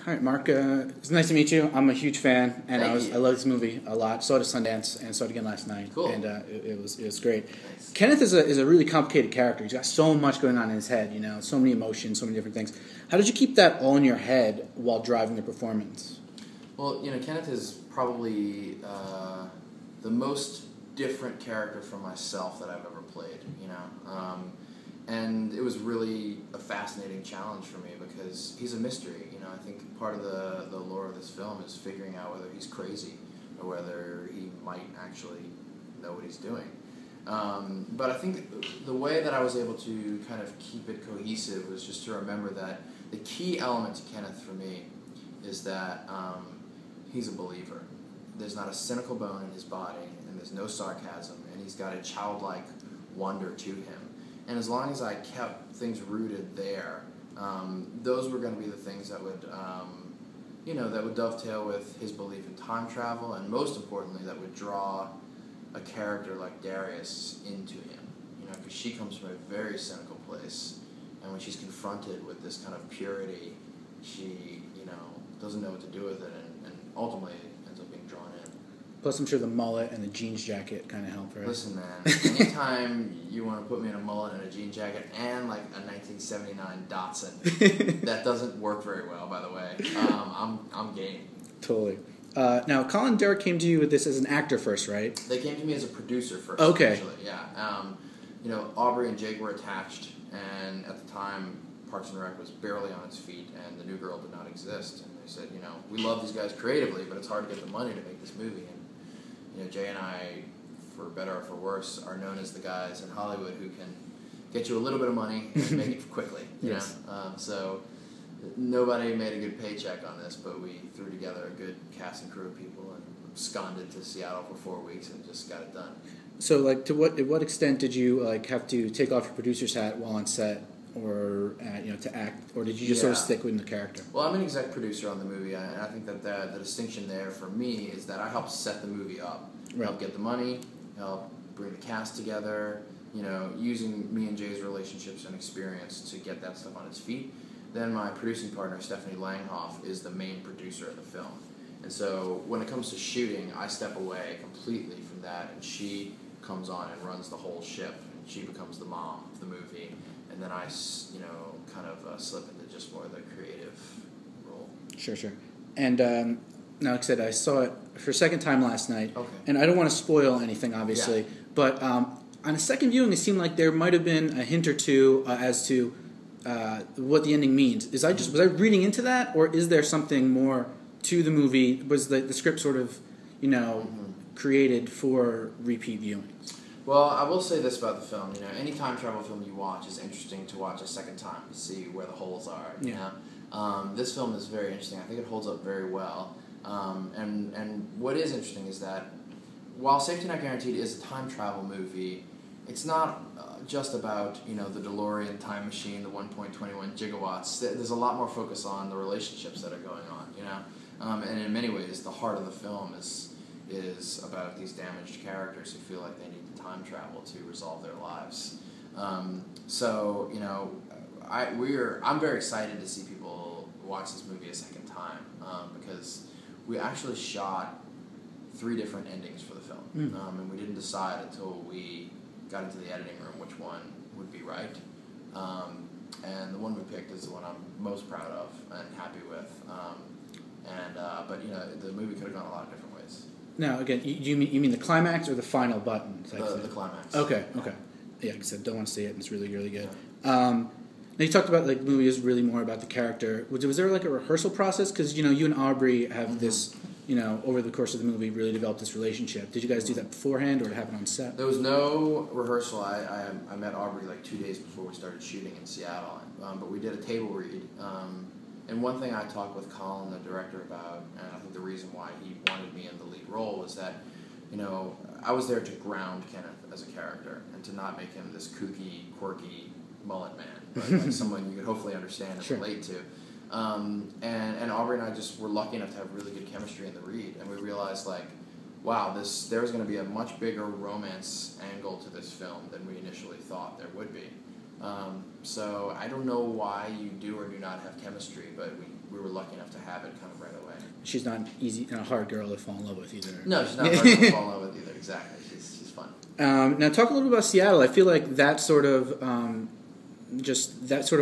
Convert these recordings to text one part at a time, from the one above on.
All right, Mark. It's nice to meet you. I'm a huge fan, and I Thank you. love this movie a lot. Saw it at Sundance, and saw it again last night. Cool. And it was great. Thanks. Kenneth is a really complicated character. He's got so much going on in his head. So many emotions, so many different things. How did you keep that all in your head while driving the performance? Well, Kenneth is probably the most different character from myself that I've ever played. And it was really a fascinating challenge for me because he's a mystery. I think part of the lore of this film is figuring out whether he's crazy or whether he might actually know what he's doing. But I think the way that I was able to kind of keep it cohesive was just to remember that the key element to Kenneth for me is that he's a believer. There's not a cynical bone in his body, and there's no sarcasm, and he's got a childlike wonder to him. And as long as I kept things rooted there, those were going to be the things that would, that would dovetail with his belief in time travel, and most importantly, that would draw a character like Darius into him. Because she comes from a very cynical place, and when she's confronted with this kind of purity, she, doesn't know what to do with it, and ultimately ends up being drawn in. Plus, I'm sure the mullet and the jeans jacket kind of help, right? Listen, man, anytime you want to put me in a mullet and a jean jacket and like a 1979 Datsun, that doesn't work very well, by the way. I'm game. Totally. Now, Colin and Derek came to you with this as an actor first, right? They came to me as a producer first. Okay. Actually, yeah. Aubrey and Jake were attached, and at the time, Parks and Rec was barely on its feet, and the new girl did not exist. And they said, we love these guys creatively, but it's hard to get the money to make this movie. And Jay and I, for better or for worse, are known as the guys in Hollywood who can get you a little bit of money and make it quickly. Yes. So nobody made a good paycheck on this, but we threw together a good cast and crew of people and absconded to Seattle for 4 weeks and just got it done. So, to what extent did you have to take off your producer's hat while on set, or to act, or did you just sort of stick with the character? Well, I'm an exec producer on the movie, and I think that the distinction there for me is that I help set the movie up, help get the money, help bring the cast together, using me and Jay's relationships and experience to get that stuff on its feet. Then my producing partner, Stephanie Langhoff, is the main producer of the film. And so when it comes to shooting, I step away completely from that, and she comes on and runs the whole ship, and she becomes the mom of the movie. And then I, kind of slip into just more of the creative role. Sure. And now, like I said, I saw it for a second time last night. Okay. And I don't want to spoil anything, obviously. Yeah. But on a second viewing, it seemed like there might have been a hint or two as to what the ending means. Was I reading into that, or is there something more to the movie? Was the script sort of, created for repeat viewings? Well, I will say this about the film. Any time travel film you watch is interesting to watch a second time to see where the holes are. This film is very interesting. I think it holds up very well. And what is interesting is that while Safety Not Guaranteed is a time travel movie, it's not just about the DeLorean time machine, the 1.21 gigawatts. There's a lot more focus on the relationships that are going on. And in many ways, the heart of the film is about these damaged characters who feel like they need to time travel to resolve their lives. I'm very excited to see people watch this movie a second time because we actually shot 3 different endings for the film, and we didn't decide until we got into the editing room which one would be right. And the one we picked is the one I'm most proud of and happy with. But the movie could have gone a lot of different ways. Now, again, you mean the climax or the final button? The climax. Okay. Yeah, like I said, don't want to see it, and it's really, really good. Now, you talked about, the movie is really more about the character. Was there, a rehearsal process? Because, you and Aubrey have this, over the course of the movie, really developed this relationship. Did you guys do that beforehand, or did it happen on set? There was no rehearsal. I met Aubrey 2 days before we started shooting in Seattle, but we did a table read. And one thing I talked with Colin, the director, about, and I think the reason why he wanted me in the lead role was that, I was there to ground Kenneth as a character and to not make him this kooky, quirky mullet man, but someone you could hopefully understand and relate to. And Aubrey and I just were lucky enough to have really good chemistry in the read, and we realized, wow, there's going to be a much bigger romance angle to this film than we initially thought there would be. So I don't know why you do or do not have chemistry, but we were lucky enough to have it kind of right away. She's not a hard girl to fall in love with either. No, she's not hard to fall in love with either. Exactly, she's fun. Now talk a little bit about Seattle. I feel like that sort of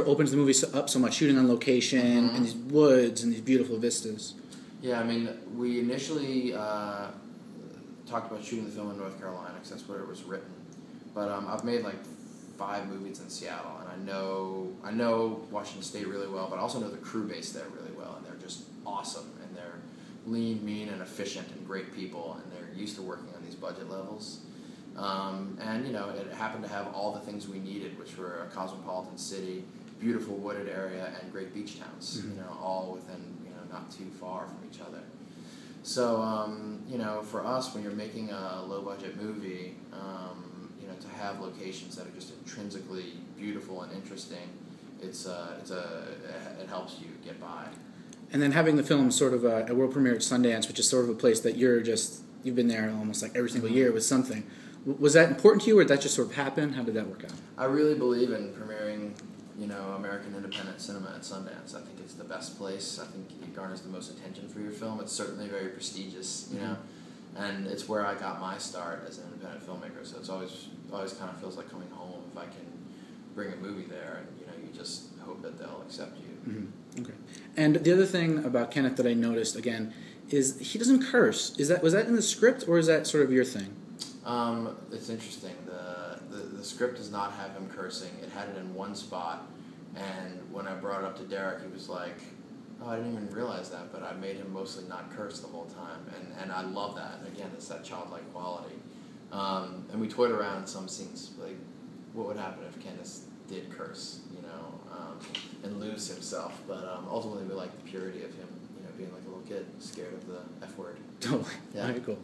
opens the movie up so much, shooting on location and these woods and these beautiful vistas. Yeah, I mean, we initially talked about shooting the film in North Carolina because that's where it was written. But I've made like 5 movies in Seattle, and I know Washington State really well, but I also know the crew base there really well, and they're just awesome, and they're lean, mean, and efficient, and great people, and they're used to working on these budget levels. And you know, it happened to have all the things we needed, which were a cosmopolitan city, beautiful wooded area, and great beach towns. You know, all within not too far from each other. So you know, for us, when you're making a low budget movie, you know, to have locations that are just intrinsically beautiful and interesting, it helps you get by. And then having the film sort of a world premiere at Sundance, which is sort of a place that you've been there almost like every single year with something. Was that important to you, or did that just sort of happen? How did that work out? I really believe in premiering, you know, American independent cinema at Sundance. I think it's the best place. I think it garners the most attention for your film. It's certainly very prestigious, you know, and it's where I got my start as an independent filmmaker. So it's always kind of feels like coming home if I can bring a movie there, and you know, you just hope that they'll accept you. Mm-hmm. Okay. And the other thing about Kenneth that I noticed again is he doesn't curse. Was that in the script, or is that sort of your thing? It's interesting. The script does not have him cursing. It had it in one spot, and when I brought it up to Derek, he was like, "Oh, I didn't even realize that, but I made him mostly not curse the whole time," and I love that. Again, it's that childlike quality. And we toyed around in some scenes, like, what would happen if Kenneth did curse, you know, and lose himself? But ultimately, we like the purity of him, you know, being like a little kid, scared of the F word. Totally. Yeah. Very cool.